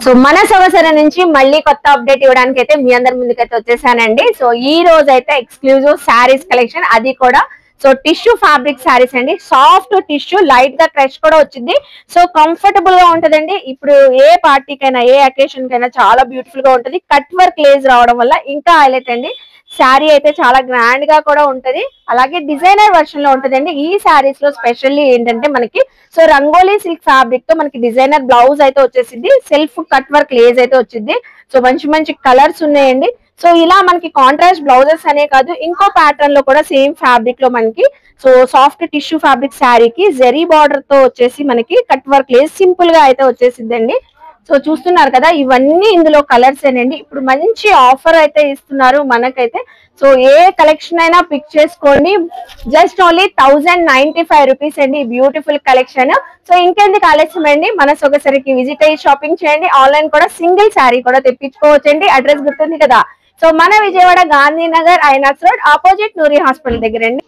So మన సొగసర నుంచి మళ్ళీ కొత్త అప్డేట్ ఇవ్వడానికి అయితే మీ అందరి ముందుకైతే వచ్చేసానండి. సో ఈ రోజు అయితే ఎక్స్క్లూజివ్ శారీస్ కలెక్షన్, అది కూడా సో టిష్యూ ఫ్యాబ్రిక్ శారీస్ అండి. సాఫ్ట్ టిష్యూ, లైట్ గా క్రష్ కూడా వచ్చింది. సో కంఫర్టబుల్ గా ఉంటదండి. ఇప్పుడు ఏ పార్టీకైనా ఏ అకేషన్ కైనా చాలా బ్యూటిఫుల్ గా ఉంటది. కట్ వర్క్ లేస్ రావడం వల్ల ఇంకా హైలైట్ అండి. శారీ అయితే చాలా గ్రాండ్ గా కూడా ఉంటది. అలాగే డిజైనర్ వర్షన్ లో ఉంటదండి. ఈ శారీస్ లో స్పెషల్లీ ఏంటంటే మనకి సో రంగోలీ సిల్క్ ఫ్యాబ్రిక్ తో మనకి డిజైనర్ బ్లౌజ్ అయితే వచ్చేసింది. సెల్ఫ్ కట్ వర్క్ లేస్ అయితే వచ్చింది. సో మంచి మంచి కలర్స్ ఉన్నాయండి. సో ఇలా మనకి కాంట్రాస్ట్ బ్లౌజెస్ అనే కాదు, ఇంకో ప్యాటర్న్ లో కూడా సేమ్ ఫ్యాబ్రిక్ లో మనకి సో సాఫ్ట్ టిష్యూ ఫ్యాబ్రిక్ శారీకి జెరీ బార్డర్ తో వచ్చేసి మనకి కట్ వర్క్ లేస్ సింపుల్ గా అయితే వచ్చేసిందండి. సో చూస్తున్నారు కదా, ఇవన్నీ ఇందులో కలర్స్ ఏనండి. ఇప్పుడు మంచి ఆఫర్ అయితే ఇస్తున్నారు మనకైతే. సో ఏ కలెక్షన్ అయినా పిక్ చేసుకోండి, జస్ట్ ఓన్లీ 1095 రూపీస్ అండి బ్యూటిఫుల్ కలెక్షన్. సో ఇంకెందుకు ఆలస్యం అండి, మన సొగసరికి విజిట్ అయ్యి షాపింగ్ చేయండి. ఆన్లైన్ కూడా సింగిల్ శారీ కూడా తెప్పించుకోవచ్చండి. అడ్రస్ గుర్తుంది కదా, సో మన Vijayawada Gandhinagar Inox road opposite Noori hospital దగ్గర అండి.